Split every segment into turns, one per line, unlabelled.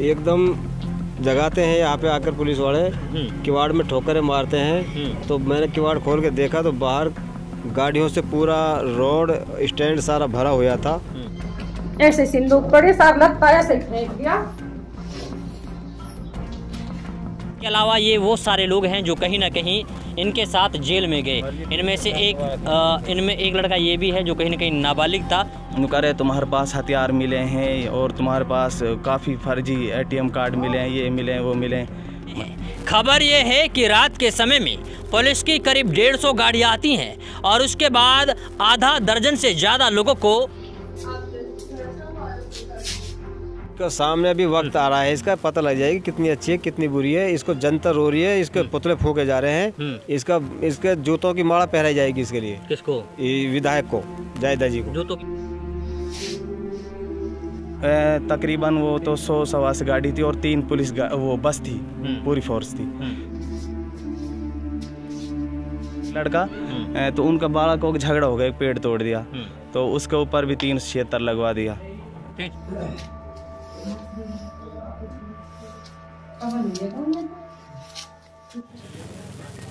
एकदम जगाते हैं यहाँ पे आकर पुलिस वाले, किवाड़ में ठोकरें मारते हैं। तो मैंने किवाड़ खोल के देखा तो बाहर गाड़ियों से पूरा रोड स्टैंड सारा भरा हुआ था।
ऐसे सिंदूक पड़े साहब, लगता है ऐसे फेंक दिया।
के अलावा ये वो सारे लोग हैं जो कहीं ना कहीं इनके साथ जेल में गए। इनमें से इनमें एक लड़का ये भी है जो कहीं ना कहीं नाबालिग था।
उनका रहे तुम्हारे पास हथियार मिले हैं और तुम्हारे पास काफ़ी फर्जी ATM कार्ड मिले हैं, ये मिले हैं, वो मिले हैं।
खबर ये है कि रात के समय में पुलिस की करीब 150 गाड़ियाँ आती हैं और उसके बाद आधा दर्जन से ज़्यादा लोगों को
सामने अभी वक्त आ रहा है, इसका पता लग जाएगी कितनी अच्छी है कितनी बुरी है। इसको जंतर हो रही है, इसके पुतले फूके जा रहे हैं। इसके जूतों की माला पहनाई जाएगी इसके लिए।
किसको?
विधायक को, जायदा जी को।
जूतों
तकरीबन वो तो 100-125 गाड़ी थी और 3 पुलिस वो बस थी, पूरी फोर्स थी। लड़का तो उनका बालक को झगड़ा हो गया, पेड़ तोड़ दिया, तो उसके ऊपर भी 376 लगवा दिया।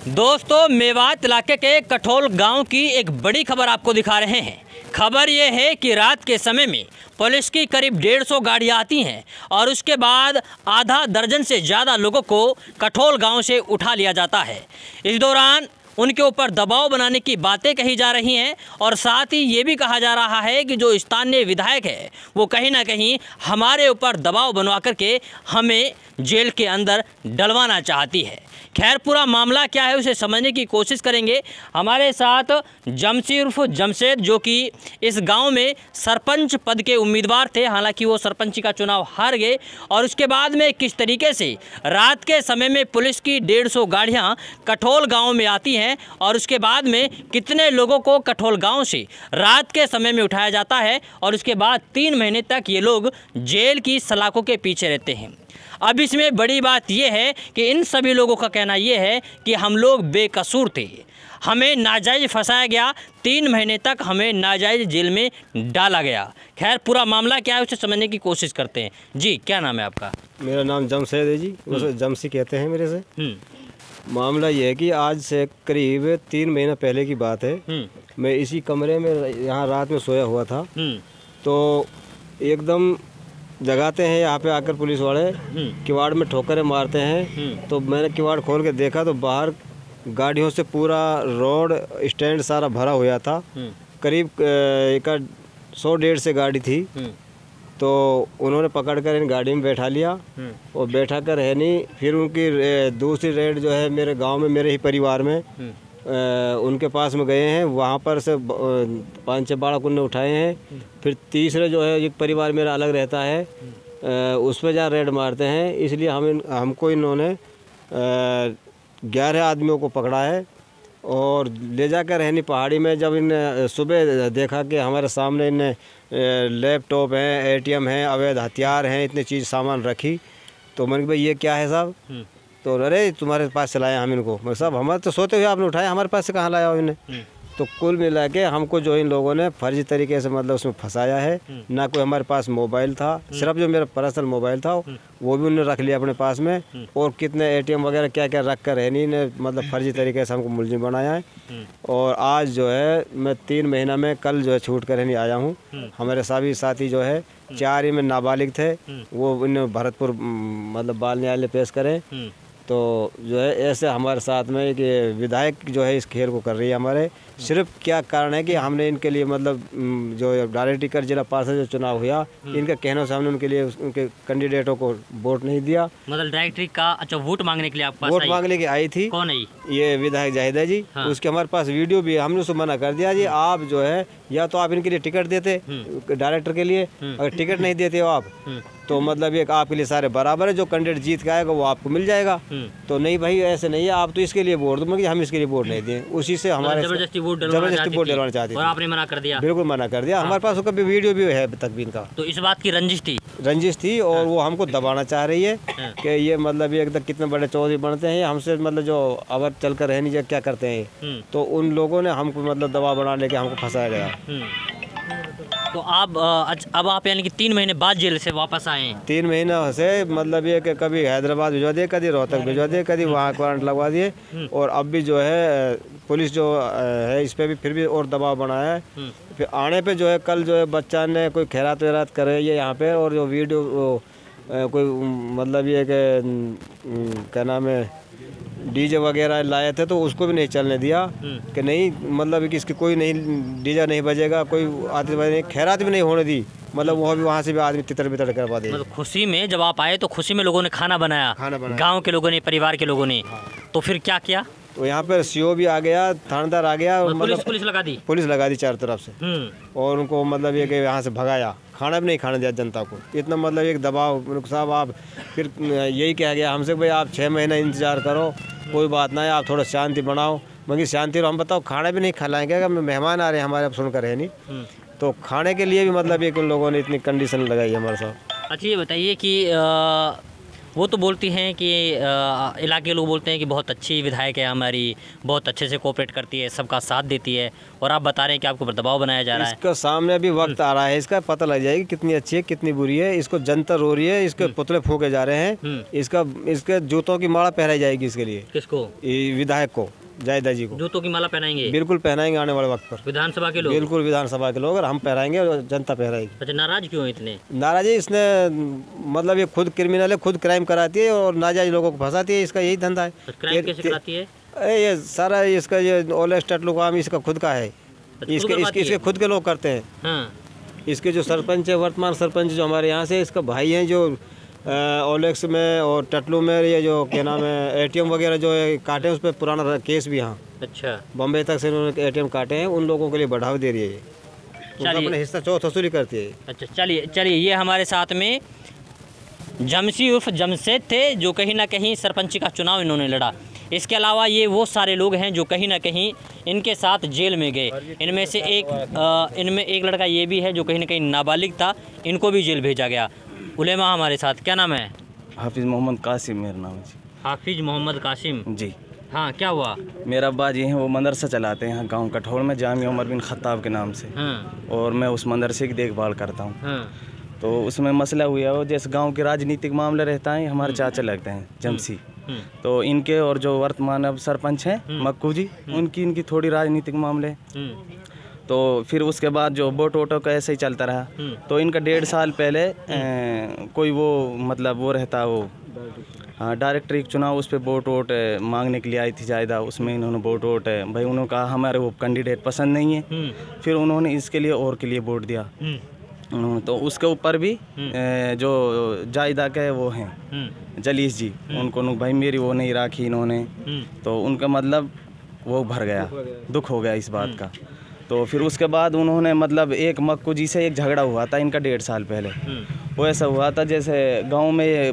दोस्तों, मेवात इलाके के कठोल गांव की एक बड़ी खबर आपको दिखा रहे हैं। खबर यह है कि रात के समय में पुलिस की करीब 150 गाड़ियां आती हैं और उसके बाद आधा दर्जन से ज़्यादा लोगों को कठोल गांव से उठा लिया जाता है। इस दौरान उनके ऊपर दबाव बनाने की बातें कही जा रही हैं और साथ ही ये भी कहा जा रहा है कि जो स्थानीय विधायक है वो कहीं ना कहीं हमारे ऊपर दबाव बनवा करके हमें जेल के अंदर डलवाना चाहती है। खैर, पूरा मामला क्या है उसे समझने की कोशिश करेंगे। हमारे साथ जमसी उर्फ जमशेद, जो कि इस गांव में सरपंच पद के उम्मीदवार थे, हालांकि वो सरपंची का चुनाव हार गए, और उसके बाद में किस तरीके से रात के समय में पुलिस की 150 गाड़ियां कठोल गांव में आती हैं और उसके बाद में कितने लोगों को कठोल गांव से रात के समय में उठाया जाता है और उसके बाद 3 महीने तक ये लोग जेल की सलाखों के पीछे रहते हैं। अब इसमें बड़ी बात यह है कि इन सभी लोगों का कहना यह है कि हम लोग बेकसूर थे, हमें नाजायज़ फंसाया गया, 3 महीने तक हमें नाजायज़ जेल में डाला गया। खैर, पूरा मामला क्या है उसे समझने की कोशिश करते हैं। जी, क्या नाम है आपका?
मेरा नाम जमशेद है जी, उसे जमसी कहते हैं मेरे से। मामला ये है कि आज से करीब 3 महीना पहले की बात है। मैं इसी कमरे में यहाँ रात में सोया हुआ था, तो एकदम जगाते हैं यहाँ पे आकर पुलिस वाले, किवाड़ में ठोकरें मारते हैं। तो मैंने किवाड़ खोल के देखा तो बाहर गाड़ियों से पूरा रोड स्टैंड सारा भरा हुआ था। करीब 100-150 से गाड़ी थी। तो उन्होंने पकड़कर इन गाड़ी में बैठा लिया और बैठा कर है नहीं, फिर उनकी दूसरी रेड जो है मेरे गांव में, मेरे ही परिवार में, उनके पास में गए हैं। वहाँ पर से 5-6 बालक उन्होंने उठाए हैं। फिर तीसरे जो है एक परिवार मेरा अलग रहता है, उस पर जहाँ रेड मारते हैं। इसलिए हमको इन्होंने 11 आदमियों को पकड़ा है और ले जाकर रहनी पहाड़ी में। जब इन सुबह देखा कि हमारे सामने इन लैपटॉप हैं, ATM हैं, अवैध हथियार हैं, इतनी चीज़ सामान रखी, तो मैंने कहा भाई ये क्या है साहब? तो अरे तुम्हारे पास से लाया हम इनको। मैं साहब हमारे तो सोते हुए आपने उठाया, हमारे पास से कहाँ लाया हो इन्हें? तो कुल मिला के हमको जो इन लोगों ने फर्जी तरीके से मतलब उसमें फंसाया है। ना कोई हमारे पास मोबाइल था, सिर्फ जो मेरा पर्सनल मोबाइल था वो भी उन्होंने रख लिया अपने पास में, और कितने ATM वगैरह क्या क्या रख कर है नहीं ने मतलब फर्जी तरीके से हमको मुलजिम बनाया है। और आज जो है मैं 3 महीना में कल जो है छूट कर नहीं आया हूँ। हमारे सभी साथी जो है 4 ही में नाबालिग थे, वो इन्हें भरतपुर मतलब बाल न्यायालय पेश करें। तो जो है ऐसे हमारे साथ में कि विधायक जो है इस खेल को कर रही है हमारे। सिर्फ क्या कारण है कि हमने इनके लिए मतलब जो डायरेक्ट टिकट जिला पार्षद जो चुनाव हुआ, इनके कहने से हमने उनके लिए उनके कैंडिडेटों को वोट नहीं दिया। मतलब
डायरेक्ट का अच्छा वोट मांगने के लिए आपके पास
वोट मांगने की आई थी।
कौन आई?
ये विधायक जाहिदा जी। हाँ। उसके हमारे पास वीडियो भी, हमने उसको मना कर दिया जी, आप जो है या तो आप इनके लिए टिकट देते डायरेक्टर के लिए, अगर टिकट नहीं देते हो आप तो मतलब ये आपके लिए सारे बराबर है, जो कैंडिडेट जीत के आएगा वो आपको मिल जाएगा। तो नहीं भाई ऐसे नहीं है, आप तो इसके लिए वोट दो, हम इसके लिए वोट नहीं दिए। उसी से हमारे जबरदस्ती वोट डलवाना चाहते थे।
और आपने मना कर दिया?
बिल्कुल मना कर दिया। हमारे पास कभी वीडियो भी है तक भी इनका।
तो इस बात की रंजिश थी और वो हमको दबाना चाह रही है कि ये मतलब ये एकदम कितने बड़े चौधरी बनते हैं हमसे, मतलब जो अवर चल कर रह नहीं क्या करते हैं। तो उन लोगों ने हमको मतलब दबाव बना लेके हमको फंसाया गया। तो आप अब आप यानी कि 3 महीने बाद जेल से वापस आए हैं?
3 महीनों से मतलब ये कि कभी हैदराबाद भिजवा दिए, कभी रोहतक भिजवा दिए, कभी वहाँ क्वारंटाइन लगवा दिए। और अब भी जो है पुलिस जो है इस पर भी फिर भी और दबाव बनाया है। फिर आने पे जो है कल जो है बच्चा ने कोई खैरात वैरात करे ये यहाँ पे, और जो वीडियो कोई मतलब ये कि क्या नाम है डीजे वगैरह लाए थे तो उसको भी नहीं चलने दिया कि नहीं, मतलब कि इसकी कोई नहीं डीजे नहीं बजेगा, कोई आतिशबाजी नहीं, खैरात भी नहीं होने दी। मतलब वो भी वहाँ से भी आदमी तितर बितर करवा दे।
मतलब खुशी में जब आप आए तो खुशी में लोगों ने खाना बनाया, गांव के लोगों ने, परिवार के लोगों ने। तो फिर क्या किया?
तो यहाँ पर सीओ भी आ गया, थानेदार आ गया, और
पुलिस लगा दी?
पुलिस लगा दी चारों तरफ से। और उनको मतलब ये कि यहाँ से भगाया, खाना भी नहीं खाने दिया जनता को। इतना मतलब एक दबाव साहब। आप फिर यही कहा गया हमसे भाई आप 6 महीना इंतज़ार करो, कोई बात ना है, आप थोड़ा शांति बनाओ। मगर शांति हम बताओ खाना भी नहीं खिलाएंगे, अगर मेहमान आ रहे हैं हमारे, अब सुनकर है नहीं तो खाने के लिए भी मतलब ये उन लोगों ने इतनी कंडीशन लगाई है हमारे साथ।
अच्छा ये बताइए कि वो तो बोलती हैं कि इलाके के लोग बोलते हैं कि बहुत अच्छी विधायक है हमारी, बहुत अच्छे से कोऑपरेट करती है, सबका साथ देती है, और आप बता रहे हैं कि आपको दबाव बनाया जा रहा है।
इसका सामने अभी वक्त आ रहा है, इसका पता लग जाएगी कितनी अच्छी है कितनी बुरी है। इसको जनता रो रही है, इसके पुतले फूके जा रहे हैं, इसके जूतों की माला पहनाई जाएगी इसके लिए।
किसको?
विधायक को, जायदा जी को
जूतों की माला पहनाएंगे?
बिल्कुल पहनाएंगे आने वाले वक्त पर।
विधानसभा के लोग?
बिल्कुल विधानसभा के लोग, और हम पहनाएंगे और जनता पहनाएगी।
अच्छा नाराज क्यों है इतने?
नाराजी इसने मतलब ये खुद क्रिमिनल है, खुद क्राइम कराती है और नाजायज लोगों को फंसाती है, इसका यही धंधा है।
क्राइम कैसे कराती है?
ये सारा इसका ये ओलेक्स टटलू काम इसका खुद का है, इसके खुद के लोग करते हैं। इसके जो सरपंच है, वर्तमान सरपंच जो हमारे यहाँ से, इसका भाई हैं जो ओलेक्स में और टटलू में ये जो क्या नाम है एटीएम वगैरह जो है काटे, उस पर पुराना केस भी यहाँ
अच्छा
बम्बई तक से उन्होंने एटीएम काटे हैं, उन लोगों के लिए बढ़ावा दे रही है ये, उनका अपना हिस्सा चौथ वसूली करती है।
अच्छा चलिए ये हमारे साथ में जमशी उर्फ जमशेद थे, जो कहीं ना कहीं सरपंची का चुनाव इन्होंने लड़ा। इसके अलावा ये वो सारे लोग हैं जो कहीं ना कहीं इनके साथ जेल में गए। इनमें से इनमें एक लड़का ये भी है जो कहीं ना कहीं नाबालिग था, इनको भी जेल भेजा गया। उलेमा हमारे साथ, क्या नाम है?
हाफिज़ मोहम्मद कासिम मेरा नाम है जी।
हाफिज़ मोहम्मद कासिम जी। हाँ क्या हुआ?
मेरा अब्बा जी हैं वो मदरसा चलाते हैं यहाँ गांव कठोर में, जामिया उमर बिन खत्ताब के नाम से। और मैं उस मदरसे की देखभाल करता हूँ। तो उसमें मसला हुआ हो, जैसे गांव के राजनीतिक मामले रहता है, हमारे चाचा लगते हैं जमशी, तो इनके और जो वर्तमान अब सरपंच हैं मक्कू जी, इनकी थोड़ी राजनीतिक मामले। तो फिर उसके बाद जो वोट वोटों का ऐसे ही चलता रहा। तो इनका 1.5 साल पहले कोई वो मतलब वो रहता वो डायरेक्टरी चुनाव, उस पर वोट वोट मांगने के लिए आई थी जायदा, उसमें इन्होंने वोट वोट भाई उन्होंने कहा हमारे वो कैंडिडेट पसंद नहीं है, फिर उन्होंने इसके लिए और के लिए वोट दिया। तो उसके ऊपर भी जो जायदा के वो हैं जलीस जी, उनको भाई मेरी वो नहीं राखी इन्होंने, तो उनका मतलब वो भर गया, दुख हो गया इस बात का। तो फिर उसके बाद उन्होंने मतलब एक मक्कू जी से एक झगड़ा हुआ था इनका 1.5 साल पहले। वो ऐसा हुआ था जैसे गांव में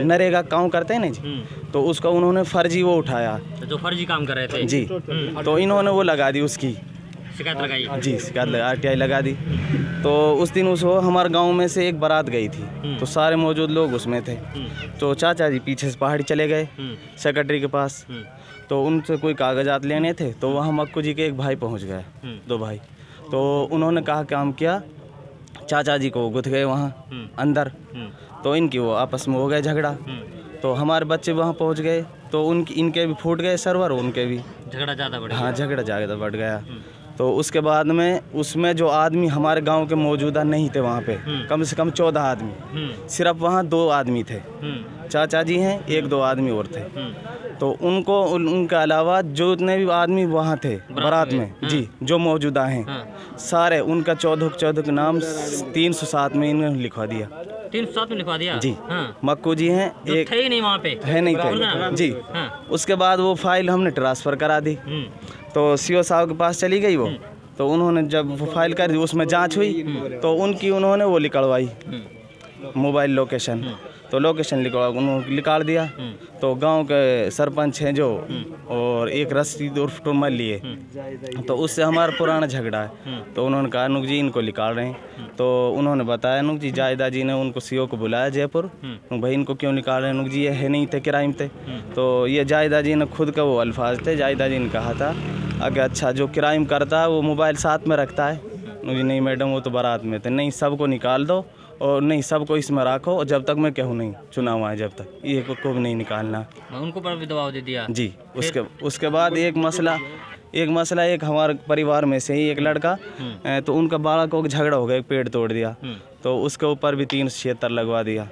नरेगा काम करते हैं ना जी, तो उसका उन्होंने फर्जी वो उठाया,
जो फर्जी काम कर रहे थे
जी। तो इन्होंने वो लगा दी, उसकी
शिकायत लगाई
जी, शिकायत RTI लगा दी। तो उस दिन हमारे गांव में से एक बारात गई थी, तो सारे मौजूद लोग उसमें थे। तो चाचा जी पीछे से पहाड़ी चले गए सेक्रेटरी के पास, तो उनसे कोई कागजात लेने थे। तो वहाँ मक्कू जी के एक भाई पहुँच गए, 2 भाई। तो उन्होंने कहा काम किया, चाचा जी को गुथ गए वहाँ अंदर। तो इनकी वो आपस में हो गए झगड़ा। तो हमारे बच्चे वहाँ पहुँच गए, तो इनके भी फूट गए सर्वर, उनके भी
झगड़ा ज़्यादा बढ़ गया।
हाँ झगड़ा ज़्यादा बढ़ गया। तो उसके बाद में उसमें जो आदमी हमारे गांव के मौजूदा नहीं थे वहाँ पे, कम से कम 14 आदमी, सिर्फ वहाँ 2 आदमी थे, चाचा जी हैं, 1-2 आदमी और थे। तो उनके अलावा जो इतने भी आदमी वहाँ थे बारात में जी, जो मौजूदा हैं सारे, उनका 14 के नाम 307 में इन्होंने लिखवा दिया।
307 में लिखवा दिया
जी। मक्कू जी हैं, एक
थे ही नहीं वहाँ पे,
है नहीं थे जी। उसके बाद वो फाइल हमने ट्रांसफ़र करा दी, तो CO साहब के पास चली गई वो। तो उन्होंने जब वो फाइल कर दी, उसमें जांच हुई, तो उन्होंने वो निकलवाई मोबाइल लोकेशन, तो लोकेशन उन्होंने निकाल दिया। तो गांव के सरपंच हैं जो, और एक रसीद उर्फ टुम्मल लिए, तो उससे हमारा पुराना झगड़ा है। तो उन्होंने कहा अनुक जी इनको निकाल रहे हैं। तो उन्होंने बताया अनुक जी, जायदा जी ने उनको CO को बुलाया जयपुर, भाई इनको क्यों निकाल रहे हैं अनुक जी, ये है नहीं थे क्राइम थे। तो ये जायदा जी ने खुद का वो अल्फाज थे, जायदा जी ने कहा था अगर अच्छा जो क्राइम करता है वो मोबाइल साथ में रखता है, मुझे नहीं मैडम वो तो बारात में थे, नहीं सबको निकाल दो और नहीं सबको इसमें रखो और जब तक मैं कहूँ नहीं चुनाव आए जब तक ये को भी नहीं निकालना।
उनको पर भी दबाव दे दिया
जी। उसके बाद एक मसला एक हमारे परिवार में से ही एक लड़का तो उनका बालक को झगड़ा हो गया, एक पेड़ तोड़ दिया तो उसके ऊपर भी 376 लगवा दिया।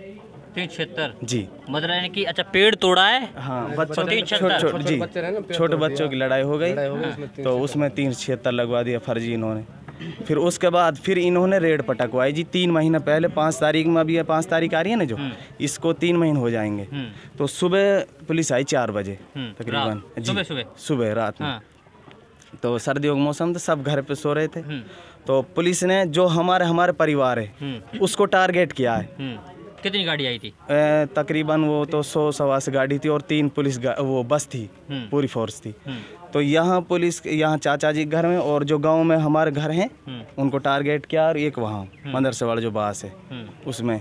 376
जी,
मतलब यानी कि अच्छा पेड़ तोड़ा है।
हाँ बच्चों छोटे बच्चों की लड़ाई हो गई तो उसमें 376 लगवा दिया फर्जी इन्होंने। फिर उसके बाद फिर इन्होंने रेड पटकवाई जी 3 महीना पहले, 5 तारीख में, अभी 5 तारीख आ रही है ना जो, इसको 3 महीने हो जाएंगे। तो सुबह पुलिस आई 4 बजे तकरीबन, सुबह रात में। तो सर्दियों का मौसम तो सब घर पे सो रहे थे। तो पुलिस ने जो हमारे परिवार है उसको टारगेट किया है।
कितनी गाड़ी आई थी?
तकरीबन वो तो 100-125 गाड़ी थी और 3 पुलिस वो बस थी, पूरी फोर्स थी। तो यहाँ पुलिस, यहाँ चाचा जी घर में और जो गांव में हमारे घर हैं उनको टारगेट किया और एक वहाँ मदरसे वाला जो बास है उसमें।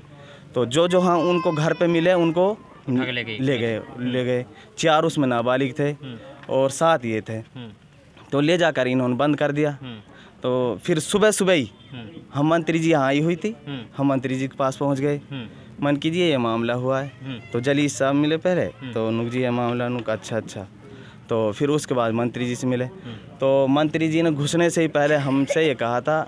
तो जो हाँ उनको घर पे मिले उनको ले गए। 4 उसमें नाबालिग थे और 7 ये थे। तो ले जाकर इन्होंने बंद कर दिया। तो फिर सुबह ही हम मंत्री जी यहाँ आई हुई थी, हम मंत्री जी के पास पहुँच गए। मन कीजिए ये मामला हुआ है। तो जलीस साहब मिले पहले, तो नुक जी ये मामला, नुक अच्छा। तो फिर उसके बाद मंत्री जी से मिले। तो मंत्री जी ने घुसने से ही पहले हमसे ये कहा था,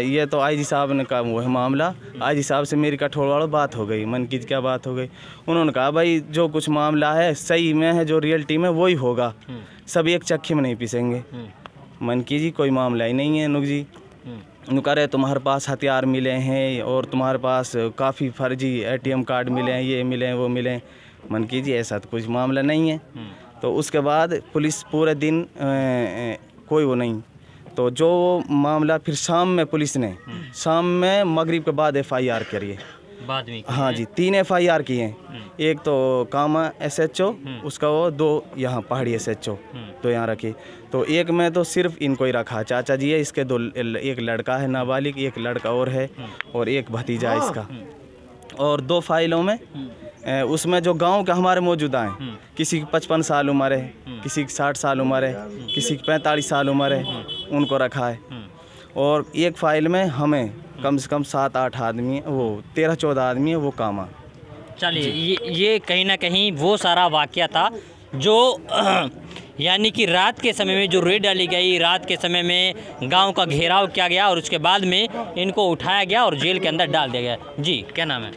ये तो आईजी साहब ने कहा वो है मामला, आईजी साहब से मेरी कठोर वाला बात हो गई। मन की क्या बात हो गई? उन्होंने कहा भाई जो कुछ मामला है सही में है, जो रियलिटी में वही होगा, सब एक चक्की में नहीं पीसेंगे। मन की जी कोई मामला ही नहीं है। नुक जी नुक रहे तुम्हारे पास हथियार मिले हैं और तुम्हारे पास काफ़ी फर्जी ATM कार्ड मिले हैं, ये मिले हैं वो मिले हैं। मन की जी ऐसा तो कुछ मामला नहीं है। तो उसके बाद पुलिस पूरे दिन कोई वो नहीं। तो जो मामला फिर शाम में पुलिस ने शाम में मगरिब के बाद FIR करिए
बाद में।
हाँ जी 3 FIR किए हैं। एक तो कामा SHO, उसका वो 2 यहाँ पहाड़ी SHO, तो यहाँ रखे। तो एक में तो सिर्फ इनको ही रखा, चाचा जी है इसके 2, एक लड़का है नाबालिग, एक लड़का और है और एक भतीजा है इसका। और 2 फाइलों में उसमें जो गांव के हमारे मौजूदा हैं, किसी की 55 साल उम्र है, किसी की 60 साल उम्र है, किसी की 45 साल उम्र है, उनको रखा है। और एक फ़ाइल में हमें कम से कम 7-8 आदमी, वो 13-14 आदमी है, वो कामा।
चलिए ये कहीं ना कहीं वो सारा वाक़या था जो यानी कि रात के समय में जो रेड डाली गई, रात के समय में गांव का घेराव किया गया और उसके बाद में इनको उठाया गया और जेल के अंदर डाल दिया गया। जी क्या नाम है?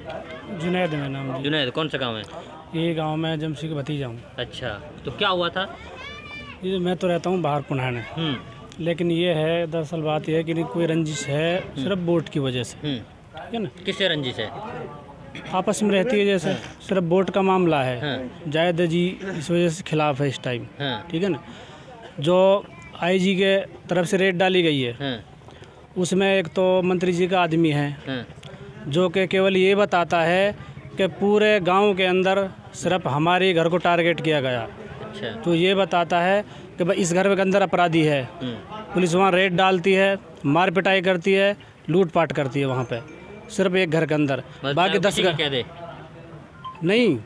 जुनैद मेरा नाम।
जुनैद, कौन सा गांव है?
ये गांव में जमशी का भतीजा हूँ।
अच्छा, तो क्या हुआ था?
ये मैं तो रहता हूँ बाहर पुनाने, लेकिन ये है दरअसल बात यह है कि कोई रंजिश है सिर्फ वोट की वजह से, ठीक है ना।
किससे रंजिश है?
आपस में रहती है, जैसे सिर्फ वोट का मामला है। जायद जी इस वजह से खिलाफ है इस टाइम, ठीक है ना। जो IG के तरफ से रेड डाली गई है उसमें एक तो मंत्री जी का आदमी है जो कि केवल ये बताता है कि पूरे गांव के अंदर सिर्फ हमारे घर को टारगेट किया गया।
अच्छा।
तो ये बताता है कि भाई इस घर के अंदर अपराधी है, पुलिस वहाँ रेड डालती है, मार पिटाई करती है, लूटपाट करती है वहाँ पे, सिर्फ एक घर के अंदर। बाकी 10 घर
कह दे
नहीं,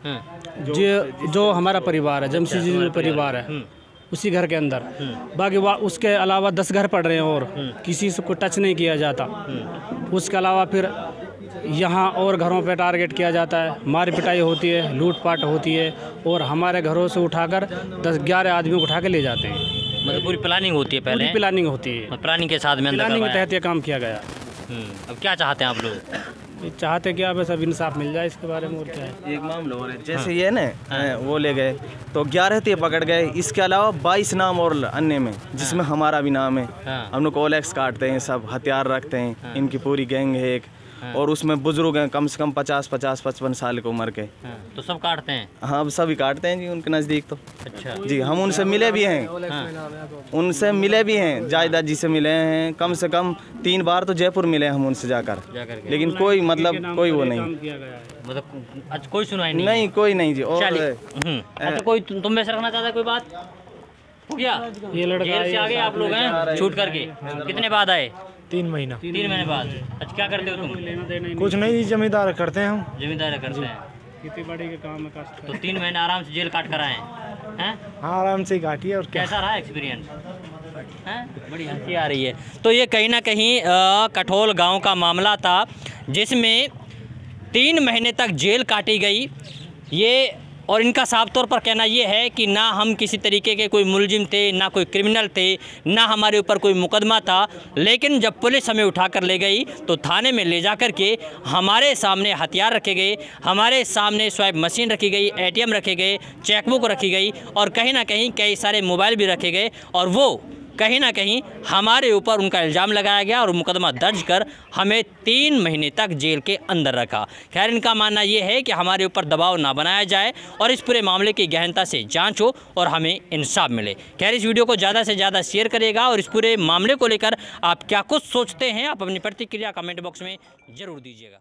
जो हमारा परिवार है, जमशी जी जो परिवार है उसी घर के अंदर। बाकी उसके अलावा 10 घर पड़ रहे हैं और किसी से को टच नहीं किया जाता। उसके अलावा फिर यहाँ और घरों पे टारगेट किया जाता है, मार पिटाई होती है, लूटपाट होती है और हमारे घरों से उठाकर 10-11 आदमियों को उठा के ले जाते हैं।
मतलब पूरी प्लानिंग होती है पहले?
पूरी प्लानिंग होती है,
प्लानिंग के साथ में
प्लानिंग के तहत ये काम किया गया।
अब क्या चाहते हैं आप लोग?
चाहते क्या, बस अब इंसाफ मिल जाए इसके बारे में, और क्या है।
एक मामला और है, जैसे ये ना वो ले गए तो 11 थे पकड़ गए, इसके अलावा 22 नाम और अन्य में जिसमें हमारा भी नाम है। हम लोग OLX काटते हैं, सब हथियार रखते हैं, इनकी पूरी गैंग है एक। और उसमें बुजुर्ग हैं कम से कम 50-55 साल की उम्र के।
तो सब काटते हैं?
हाँ सभी काटते हैं जी उनके नज़दीक तो।
अच्छा
जी, हम उनसे मिले भी हैं, उनसे मिले भी हैं, जायदाद जी से मिले हैं, कम से कम 3 बार तो जयपुर मिले हम उनसे जाकर लेकिन कोई मतलब कोई वो नहीं,
मतलब अच्छा कोई सुनाई नहीं?
नहीं कोई नहीं जी। और
अच्छा कोई तुम में से रखना चाहता है कोई बात हो गया?
ये लड़का
जेल से आ गए आप लोग हैं छूट करके? कितने बाद आए?
3 महीना।
3 महीने बाद। अच्छा क्या करते हो तुम?
कुछ नहीं, जमींदार करते हैं हम।
जमींदारी करते हैं?
खेती बाड़ी के काम में।
तो 3 महीने आराम से जेल काट कर आए हैं?
हाँ आराम से ही काटी है। और क्या
कैसा रहा एक्सपीरियंस? बड़ी हंसी आ रही है। तो ये कहीं ना कहीं कठोल गांव का मामला था, जिसमें 3 महीने तक जेल काटी गई। ये और इनका साफ तौर पर कहना ये है कि ना हम किसी तरीके के कोई मुलजिम थे, ना कोई क्रिमिनल थे, ना हमारे ऊपर कोई मुकदमा था, लेकिन जब पुलिस हमें उठा कर ले गई तो थाने में ले जा कर के हमारे सामने हथियार रखे गए, हमारे सामने स्वाइप मशीन रखी गई, ATM रखे गए, चेकबुक रखी गई और कहीं ना कहीं कई सारे मोबाइल भी रखे गए और वो कहीं ना कहीं हमारे ऊपर उनका इल्ज़ाम लगाया गया और मुकदमा दर्ज कर हमें 3 महीने तक जेल के अंदर रखा। खैर, इनका मानना ये है कि हमारे ऊपर दबाव ना बनाया जाए और इस पूरे मामले की गहनता से जांच हो और हमें इंसाफ मिले। खैर, इस वीडियो को ज़्यादा से ज़्यादा शेयर करिएगा और इस पूरे मामले को लेकर आप क्या कुछ सोचते हैं, आप अपनी प्रतिक्रिया कमेंट बॉक्स में ज़रूर दीजिएगा।